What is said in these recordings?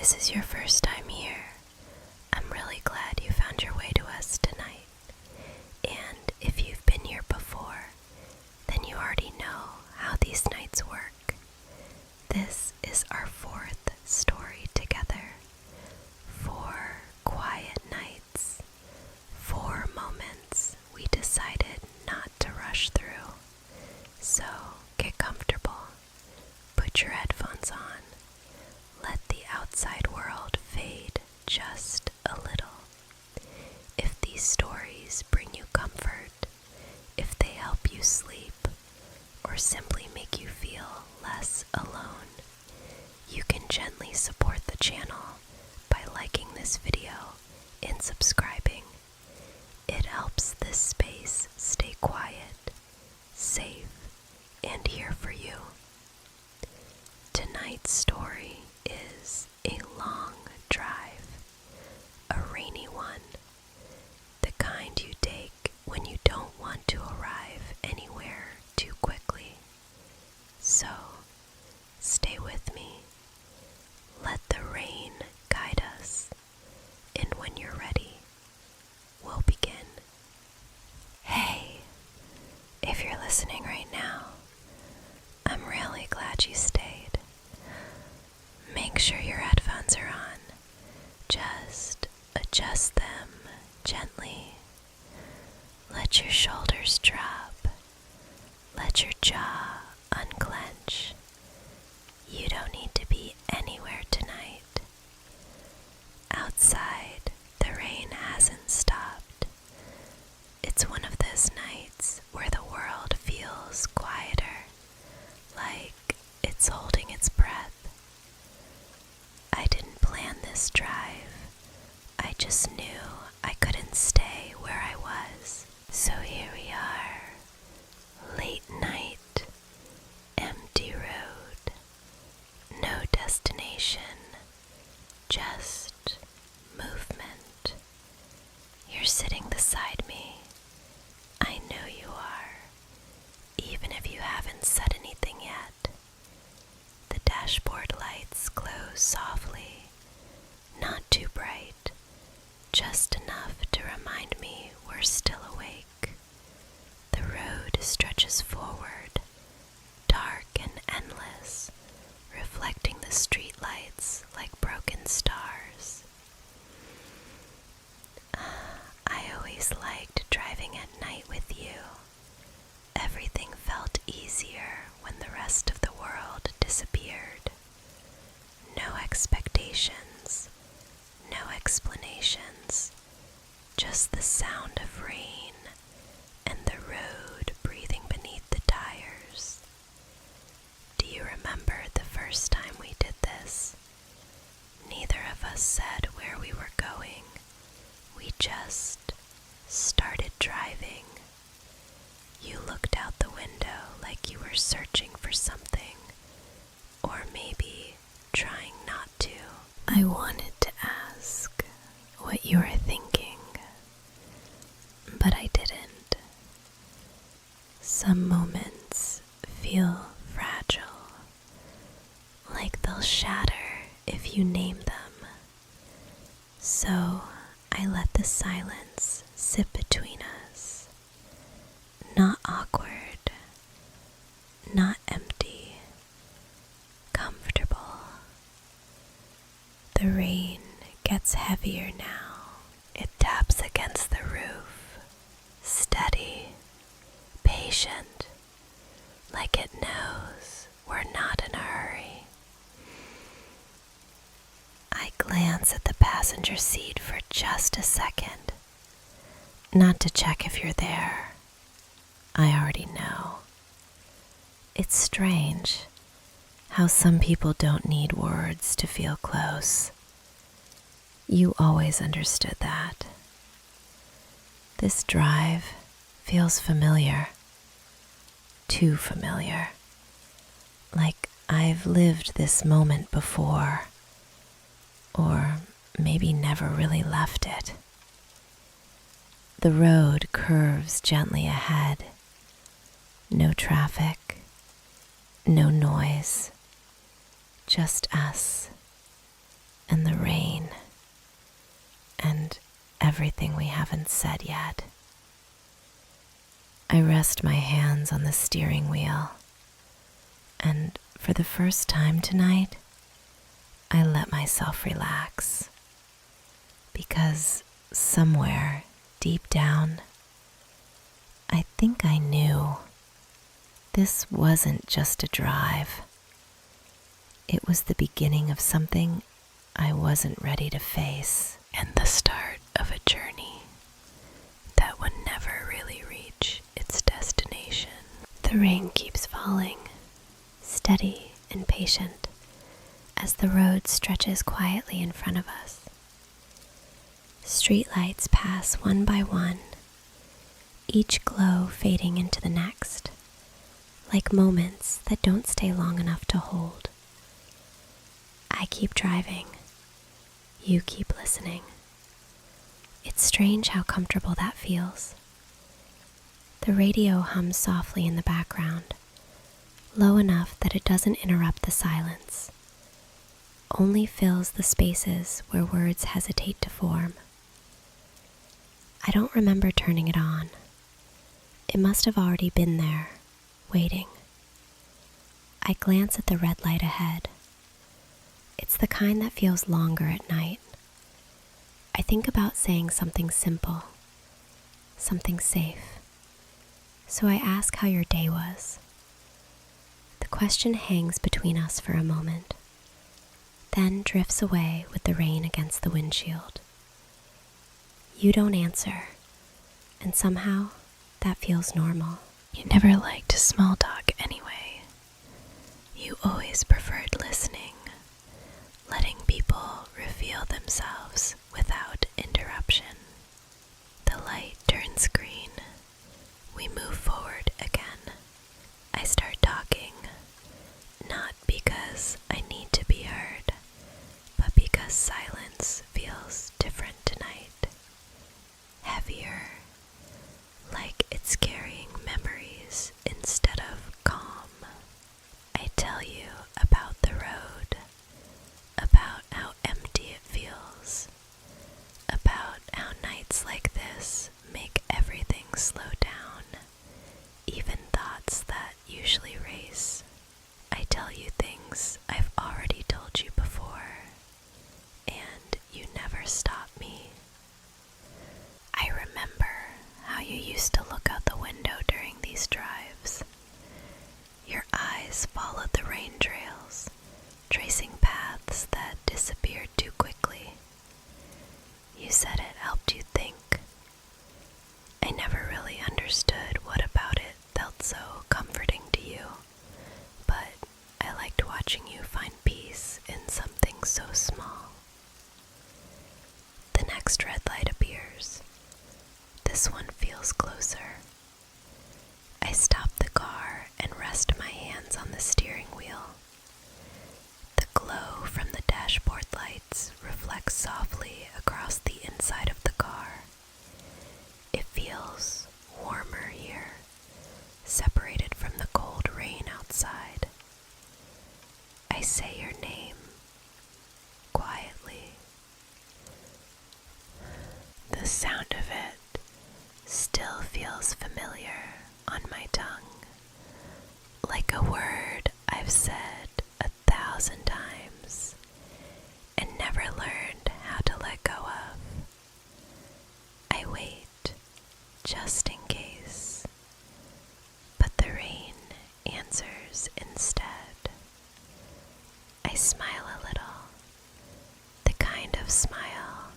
this is your first time here, I'm really glad you found your way to us tonight. And if you've been here before, then you already know how these nights work. This is our fourth story together. 4 quiet nights, 4 moments we decided not to rush through. So get comfortable, put your headphones on, let the outside world fade just a little. If these stories bring you comfort, if they help you sleep, or simply make you feel less alone, you can gently support the channel by liking this video and subscribing. It helps this space stay quiet, safe, and here for you. Tonight's story is a long drive, a rainy one, the kind you take when you don't want to arrive anywhere too quickly. So, stay with me. Let the rain guide us, and when you're ready, we'll begin. Hey, if you're listening right now, I'm really glad you stayed. Make sure your headphones are on. Just adjust them gently. Let your shoulders drop. Let your jaw unclench. You don't need to be anywhere tonight. Outside, the rain hasn't stopped. It's one of those nights where the world feels quieter, like it's holding its breath. I didn't plan this drive. I just knew I couldn't stay where I was. So here we are, late night, empty road, no destination, just movement. You're sitting beside me. I know you are, even if you haven't said anything yet. The dashboard lights glow softly, not too bright, just enough to remind me we're still awake. The road stretches forward, dark and endless, reflecting the street lights like broken stars. I always liked driving at night with you. Everything felt easier when the rest of the world disappeared. No expectations, no explanations, just the sound of rain and the road breathing beneath the tires. Do you remember the first time we did this? Neither of us said where we were going. We just started driving. You looked out the window like you were searching for something, or maybe trying not to. I wanted to ask what you were thinking, but I didn't. Some moments feel fragile, like they'll shatter if you name them. So I let the silence sit between us. Not awkward, not empty, comfortable. The rain gets heavier now. It taps against the roof, steady, patient, like it knows we're not in a hurry. I glance at the passenger seat for just a second, not to check if you're there. I already know. It's strange how some people don't need words to feel close. You always understood that. This drive feels familiar. Too familiar. Like I've lived this moment before. Or maybe never really left it. The road curves gently ahead. No traffic, no noise, just us. and the rain and everything we haven't said yet. I rest my hands on the steering wheel, and for the first time tonight, I let myself relax, because somewhere deep down, I think I knew this wasn't just a drive. It was the beginning of something I wasn't ready to face, and the start of a journey that would never really reach its destination. The rain keeps falling, steady and patient, as the road stretches quietly in front of us. Streetlights pass one by one, each glow fading into the next, like moments that don't stay long enough to hold. I keep driving. You keep listening. It's strange how comfortable that feels. The radio hums softly in the background, low enough that it doesn't interrupt the silence, only fills the spaces where words hesitate to form. I don't remember turning it on. It must have already been there, waiting. I glance at the red light ahead. It's the kind that feels longer at night. I think about saying something simple, something safe. So I ask how your day was. The question hangs between us for a moment, then drifts away with the rain against the windshield. You don't answer, and somehow that feels normal. You never liked small talk anyway. You always preferred listening, letting people reveal themselves without interruption. The light turns green. We move forward again. I start talking, not because I need to be heard, but because silence feels different tonight. Heavier, like it's carrying memories instead of calm. I tell you about the road, about how empty it feels, about how nights like this make everything slow down, even thoughts that usually race. I tell you things I've already told you before, and you never stop me. I remember how you used to look out the window during these drives. Your eyes followed the rain trails, tracing paths that disappeared too quickly. You said it helped you think. I never really understood what about it felt so comforting to you, but I liked watching you find peace in something so small. The next red light appears. This one feels closer. I stop the car and rest my hands on the steering wheel. The glow from the dashboard lights reflects softly across the inside of the car. It feels warmer here, separated from the cold rain outside. I say your name quietly. The sound of it still feels familiar on my tongue, like a word I've said 1,000 times and never learned how to let go of. I wait just in case, but the rain answers instead. I smile a little, the kind of smile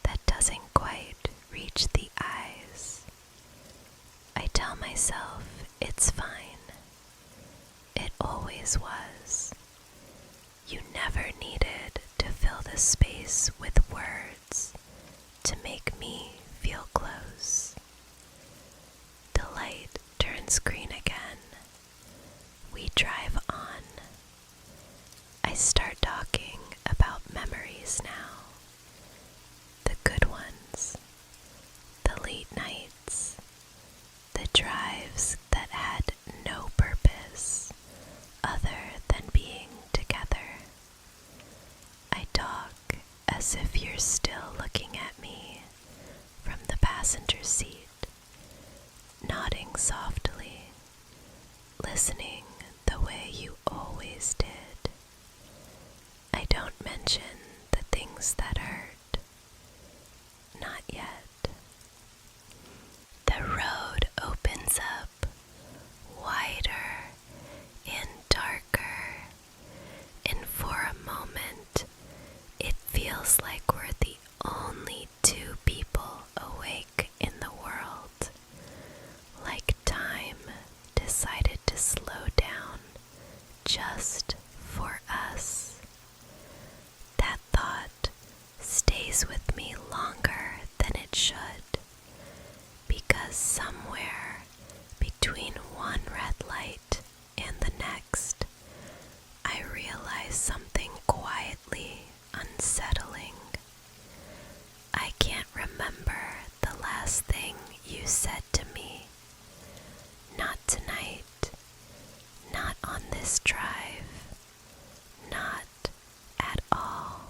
that doesn't quite reach the eyes. I tell myself it's fine. It always was. You never needed to fill the space with words to make me feel close. The light turns green again. We drive on. I start talking about memories now. The good ones, the late nights, the drives that had no purpose other than being together. I talk as if you're still looking at me from the passenger seat, nodding softly, listening the way you always did. I don't mention the things that hurt. Not yet. The road opens up wider and darker, and for a moment it feels like we're the only two people awake in the world, like time decided to slow down just for us. That thought stays with me longer than it should, because somewhere between one red light and the next, I realize something quietly unsettling. I can't remember the last thing you said to me. Not tonight. Not on this drive. Not at all.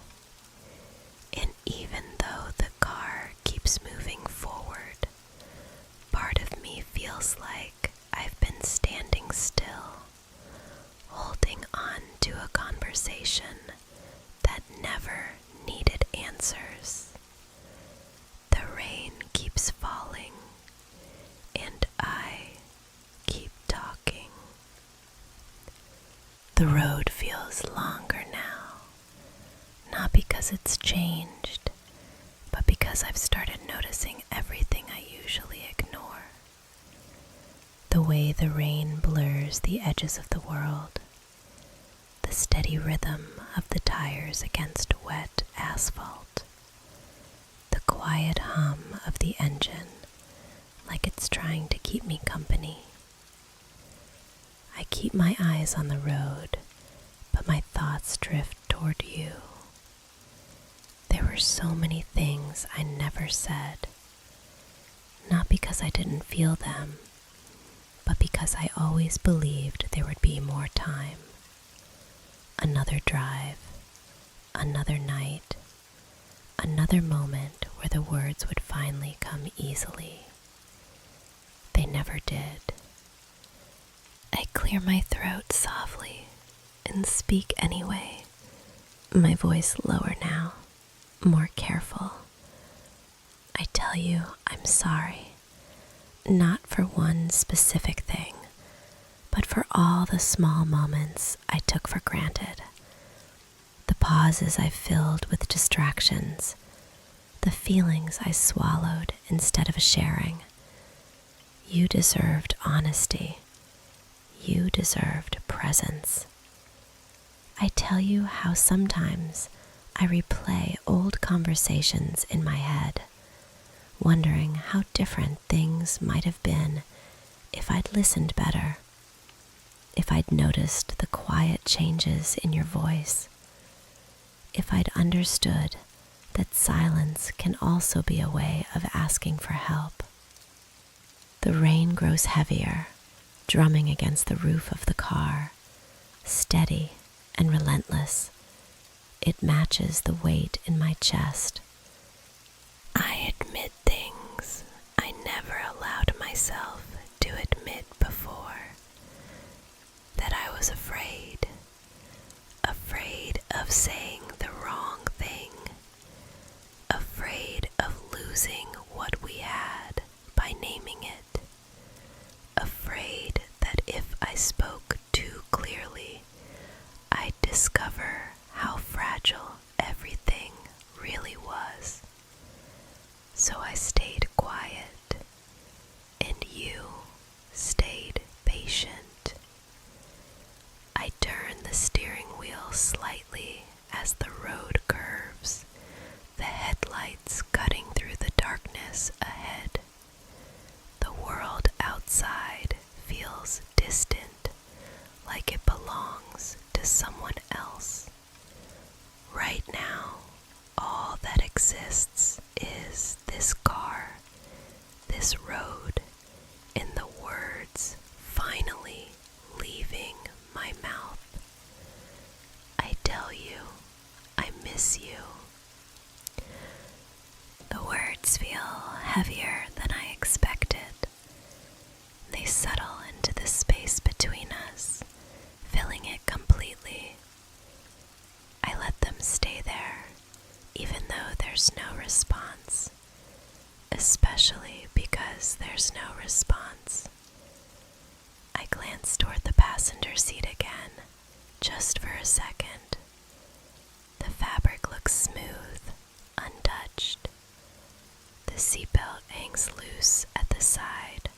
And even though the car keeps moving forward, part of me feels like I've been standing still, holding on to a conversation that never needed answers. The rain keeps falling, and I keep talking. The road feels longer now, not because it's changed, but because I've started noticing everything I usually ignore. The way the rain blurs the edges of the world, the steady rhythm of the tires against wet asphalt, the quiet hum of the engine like it's trying to keep me company. I keep my eyes on the road, but my thoughts drift toward you. There were so many things I never said, not because I didn't feel them, but because I always believed there would be more time. Another drive, another night, another moment where the words would finally come easily. They never did. I clear my throat softly and speak anyway, my voice lower now, more careful. I tell you I'm sorry, not for one specific thing, but for all the small moments I took for granted, the pauses I filled with distractions, the feelings I swallowed instead of sharing. You deserved honesty. You deserved presence. I tell you how sometimes I replay old conversations in my head, wondering how different things might have been if I'd listened better, if I'd noticed the quiet changes in your voice, if I'd understood that silence can also be a way of asking for help. The rain grows heavier, drumming against the roof of the car, steady and relentless. It matches the weight in my chest. I admit things I never allowed myself to admit before. That I was afraid of saying the wrong thing, afraid of losing what we had by naming it, afraid that if I spoke too clearly, I'd discover how fragile everything really was. So I stayed quiet, and you stayed patient. I turn the steering wheel slightly as the road curves, the headlights cutting through the darkness ahead. The world outside feels distant, like it belongs to someone else. Right now, all that exists is this car, this road, and the words finally leaving my mouth. I tell you, I miss you. even though there's no response, especially because there's no response. I glance toward the passenger seat again, just for a second. The fabric looks smooth, untouched. The seatbelt hangs loose at the side.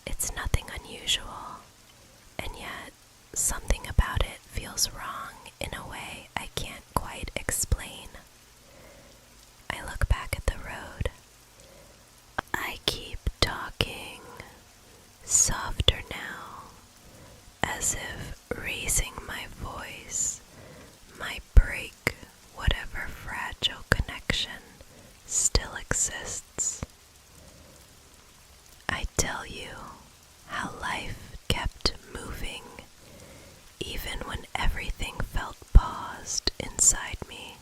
It's nothing unusual, and yet something about it feels wrong in a way I can't quite explain. I look back at the road. I keep talking, softer now, as if raising my voice might break whatever fragile connection still exists. I tell you how life kept moving even when everything felt paused inside me.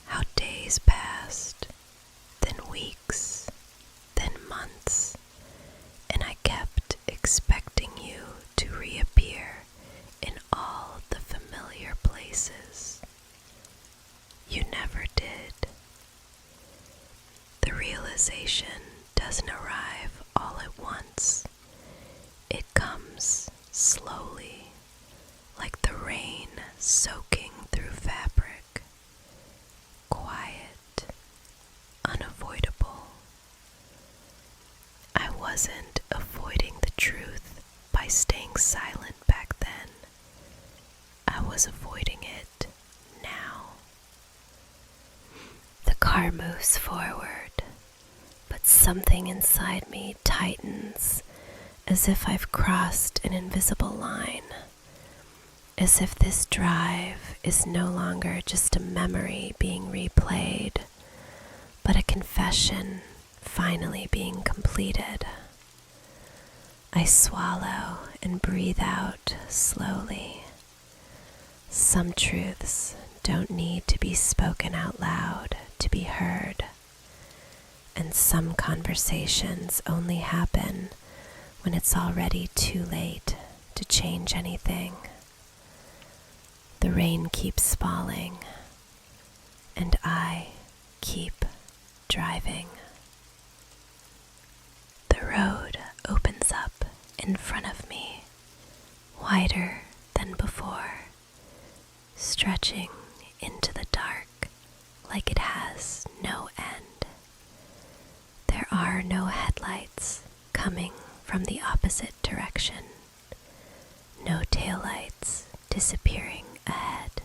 How days passed, then weeks, then months, and I kept expecting you to reappear in all the familiar places. You never did. The realization doesn't arrive all at once. It comes slowly, like the rain soaking through fabric. Quiet, unavoidable. I wasn't avoiding the truth by staying silent back then. I was avoiding it now. The car moves forward, but something inside me tightens, as if I've crossed an invisible line, as if this drive is no longer just a memory being replayed, but a confession finally being completed. I swallow and breathe out slowly. Some truths don't need to be spoken out loud to be heard, and some conversations only happen when it's already too late to change anything. The rain keeps falling, and I keep driving. The road opens up in front of me, wider than before, stretching into the dark like it has no end. There are no headlights coming from the opposite direction, no taillights disappearing ahead,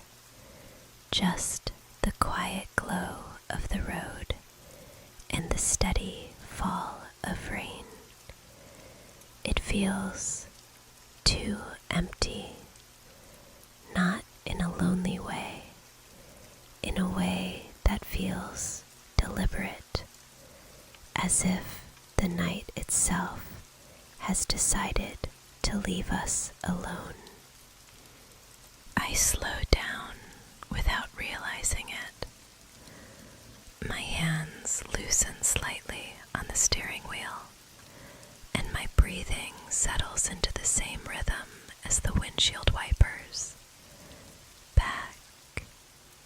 just the quiet glow of the road and the steady fall of rain. It feels too empty, not in a lonely way, in a way that feels deliberate, as if the night itself has decided to leave us alone. I slow down without realizing it. My hands loosen slightly on the steering wheel, and my breathing settles into the same rhythm as the windshield wipers. Back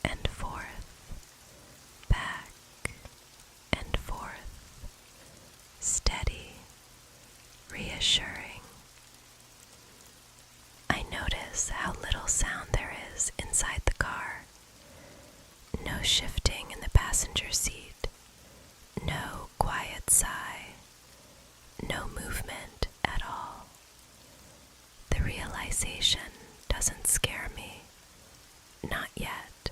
and forth, back and forth, steady, reassuring. I notice how little sound there is inside the car. No shifting in the passenger seat, no quiet sigh, no movement at all. The realization doesn't scare me, not yet.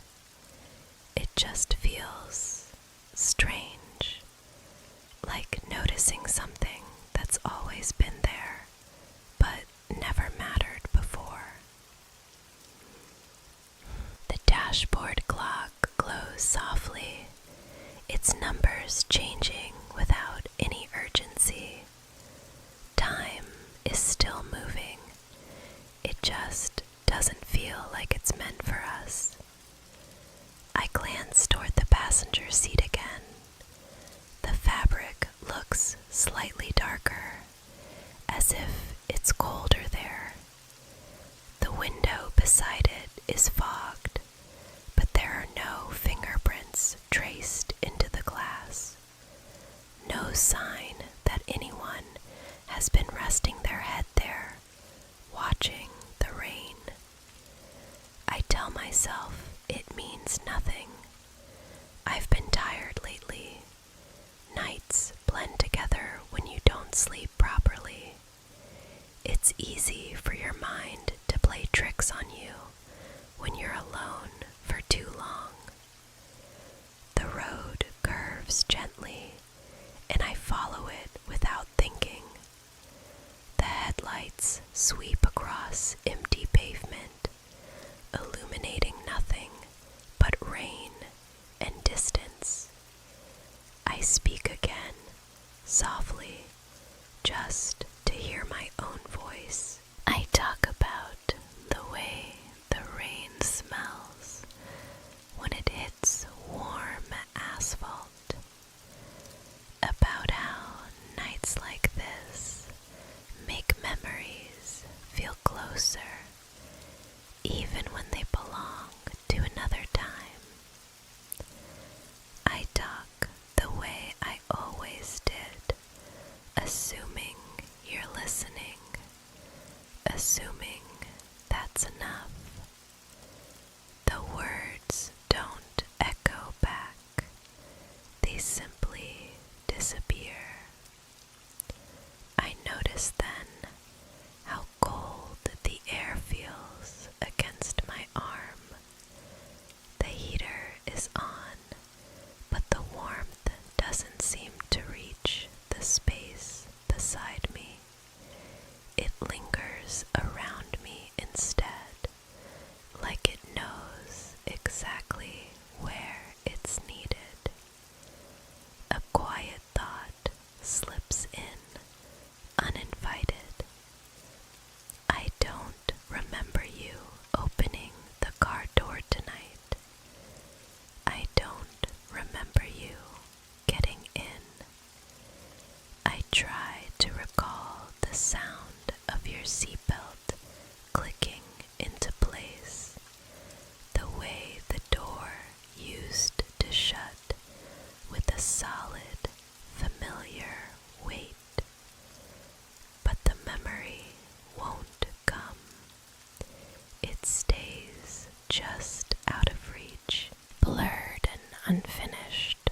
It just feels strange, like noticing something that's always been there, but never mattered before. The dashboard clock glows softly, its numbers changing without any urgency. Time is still moving. It just doesn't feel like it's meant for us. I glance toward the passenger seat again. The fabric looks slightly darker, as if it's colder there. The window beside it is fogged, but there are no myself it means nothing. I've been tired lately. Nights blend together when you don't sleep properly. It's easy for your mind to play tricks on you when you're alone for too long. The road curves gently, and I follow it without thinking. The headlights sweep across empty pavement, illuminating nothing but rain and distance. I speak again, softly, just to hear my own voice. I talk about the way the rain smells when it hits warm asphalt, about how nights like this make memories feel closer, even when they belong to another time. I talk the way I always did, assuming you're listening, assuming that's enough. The words don't echo back, they simply disappear. I notice then how cold the air feels against my arm. The heater is on, but the warmth doesn't seem to reach the space beside me. It lingers around me instead, like it knows exactly where it's needed. A quiet thought slips in, uninvited. I don't remember you opening the car door tonight. I don't remember you getting in. I try to recall the sound of your seatbelt clicking into place, the way the door used to shut with a solid, familiar weight. But the memory won't come. It stays just out of reach, blurred and unfinished.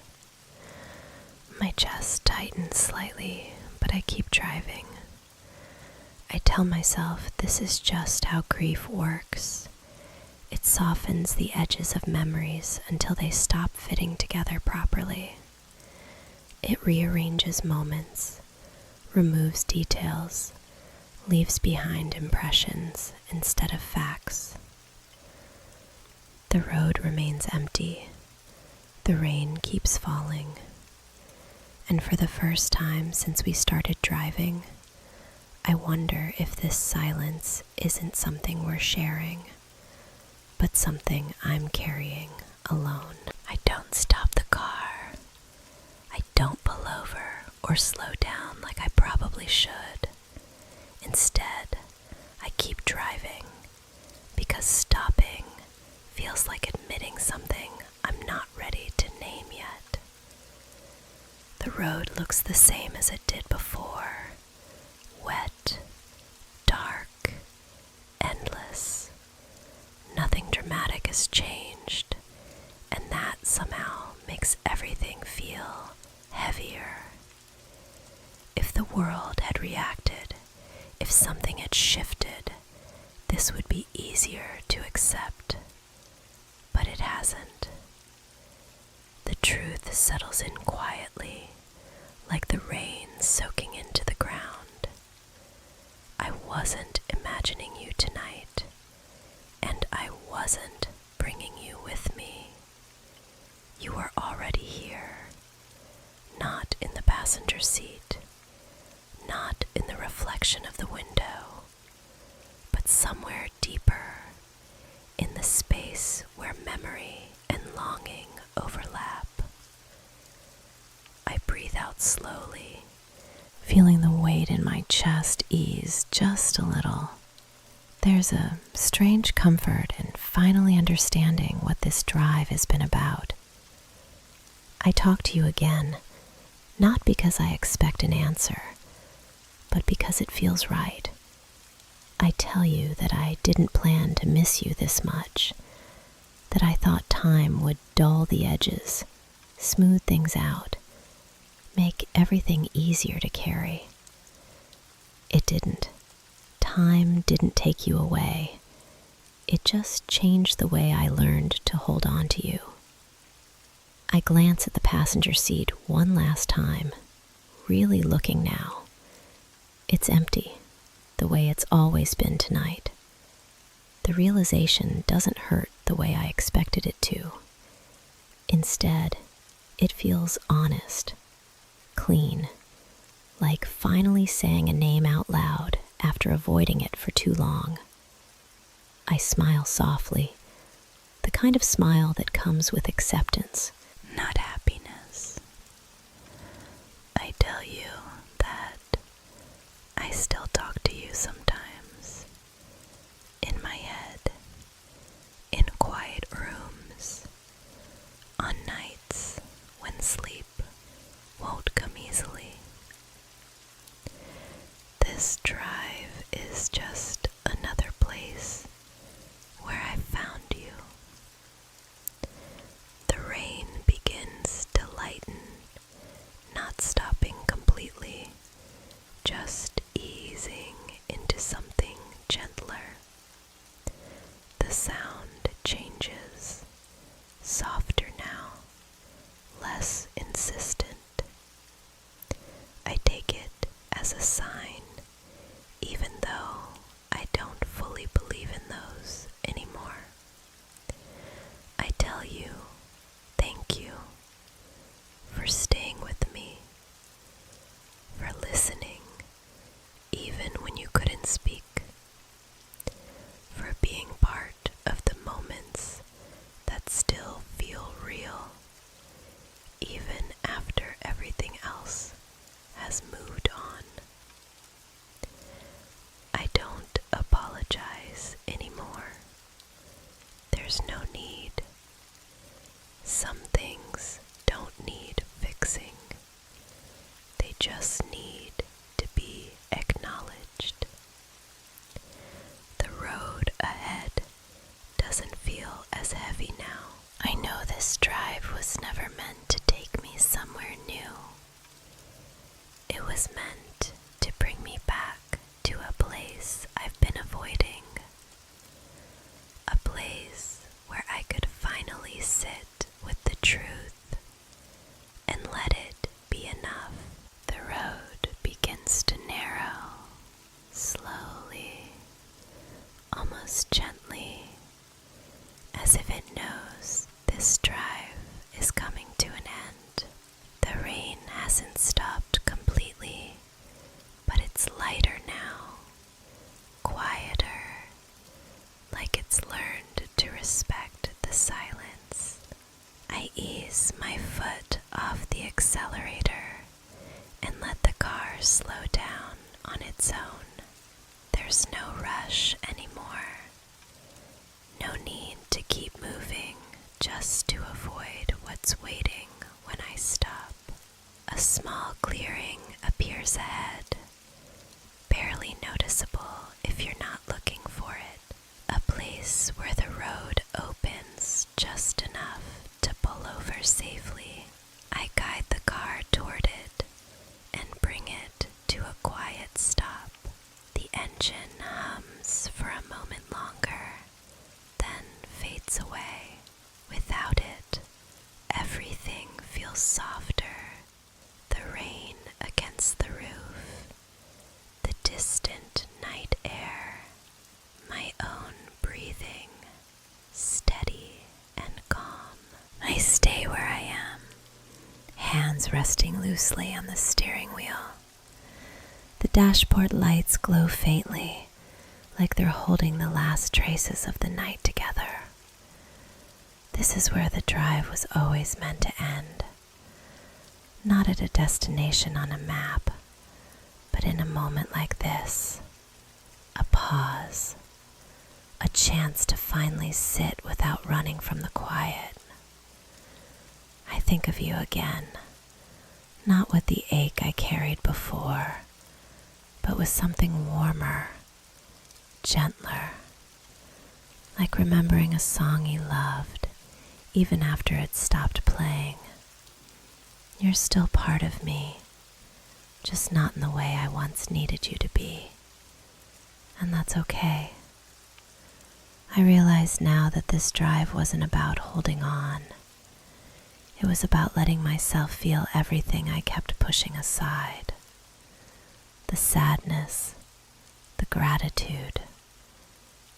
My chest tightens slightly, but I keep driving. I tell myself this is just how grief works. It softens the edges of memories until they stop fitting together properly. It rearranges moments, removes details, leaves behind impressions instead of facts. The road remains empty. The rain keeps falling. And for the first time since we started driving, I wonder if this silence isn't something we're sharing, but something I'm carrying alone. I don't stop the car. I don't pull over or slow down like I probably should. Instead, I keep driving because stopping feels like admitting something I'm not ready to name yet. The road looks the same as it did before. Wet, dark, endless. Nothing dramatic has changed, and that somehow makes everything feel heavier. If the world had reacted, if something had shifted, this would be easier to accept. But it hasn't. The truth settles in quietly, like the rain soaking into the ground. I wasn't imagining you tonight, and I wasn't bringing you with me. You were already here, not in the passenger seat, not in the reflection of the window, but somewhere deeper, in the space where memory and longing overlap. I breathe out slowly, feeling the weight in my chest ease just a little. There's a strange comfort in finally understanding what this drive has been about. I talk to you again, not because I expect an answer, but because it feels right. I tell you that I didn't plan to miss you this much. that I thought time would dull the edges, smooth things out, make everything easier to carry. It didn't. Time didn't take you away. It just changed the way I learned to hold on to you. I glance at the passenger seat one last time, really looking now. It's empty, the way it's always been tonight. The realization doesn't hurt the way I expected it to. Instead, it feels honest, clean, like finally saying a name out loud after avoiding it for too long. I smile softly, the kind of smile that comes with acceptance, not happiness. I tell you that I still talk to you sometimes, in my head, in quiet rooms, on nights when sleep won't come easily. This drive is just another place where I found you. The rain begins to lighten, not stopping completely, just easing into something gentler. The sound changes, softer now, less insistent. I take it as a sign, even though I don't fully believe in those anymore. I tell you, thank you for staying with me, for listening even when you couldn't speak, for being part of the moments that still feel real, even after everything else has moved on. I don't apologize anymore. There's no need. Some things don't need fixing. They just need to be acknowledged. The road ahead doesn't feel as heavy now. I know this drive was never meant to take me somewhere new. It was meant to bring me back to a place I've been avoiding. A place where I could finally sit with the truth and let it be enough. The road begins to narrow, slowly, almost gently, as if it knows this drive is coming to an end. The rain hasn't stopped completely, but it's lighter now, quieter, like it's learned to respect the silence. I ease my foot off the accelerator and let the car slow down on its own. There's no rush anymore. No need to keep moving just to avoid what's waiting when I stop. A small clearing appears ahead, barely noticeable if you're not looking for it. A place where the road opens just enough to pull over safely. I guide the car toward it and bring it to a quiet stop. The engine hums for a moment longer, then fades away. Without it, everything feels softer. The rain against the roof, the distant night air, my own breathing, steady and calm. I stay where I am, hands resting loosely on the steering wheel. The dashboard lights glow faintly, like they're holding the last traces of the night together. This is where the drive was always meant to end. Not at a destination on a map, but in a moment like this. A pause, a chance to finally sit without running from the quiet. I think of you again, not with the ache I carried before, but with something warmer, gentler, like remembering a song you loved, even after it stopped playing. You're still part of me, just not in the way I once needed you to be. And that's okay. I realize now that this drive wasn't about holding on. It was about letting myself feel everything I kept pushing aside. The sadness, the gratitude,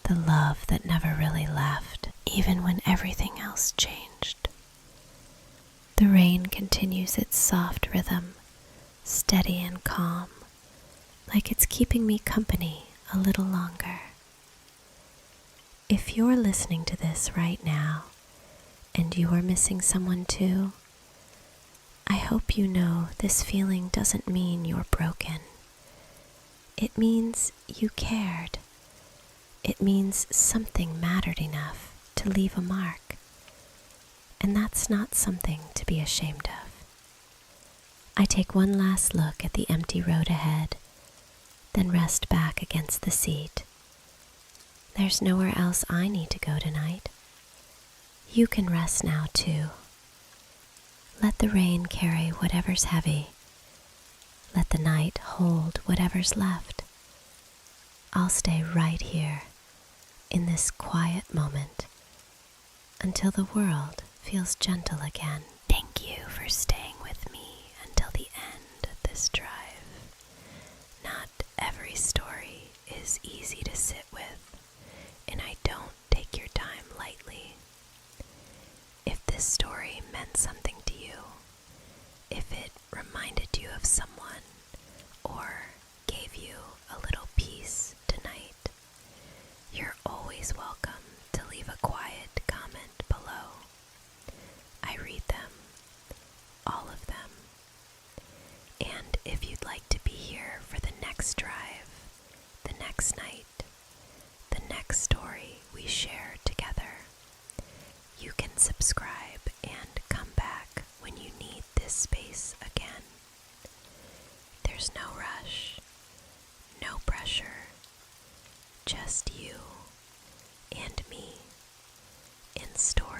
the love that never really left, even when everything else changed. The rain continues its soft rhythm, steady and calm, like it's keeping me company a little longer. If you're listening to this right now, and you are missing someone too, I hope you know this feeling doesn't mean you're broken. It means you cared. It means something mattered enough to leave a mark. And that's not something to be ashamed of. I take one last look at the empty road ahead, then rest back against the seat. There's nowhere else I need to go tonight. You can rest now too. Let the rain carry whatever's heavy. Let the night hold whatever's left. I'll stay right here in this quiet moment until the world feels gentle again. Thank you for staying with me until the end of this drive. Not every story is easy to sit with, and I don't take your time lightly. If this story meant something to you, if it reminded you of someone or gave you a little peace tonight, you're always welcome to leave a quiet comment below. I read them, all of them. And if you'd like to be here for the next drive, the next night, the next story we share together, you can subscribe and come back when you need this space again. There's no rush, no pressure, just you and me in story.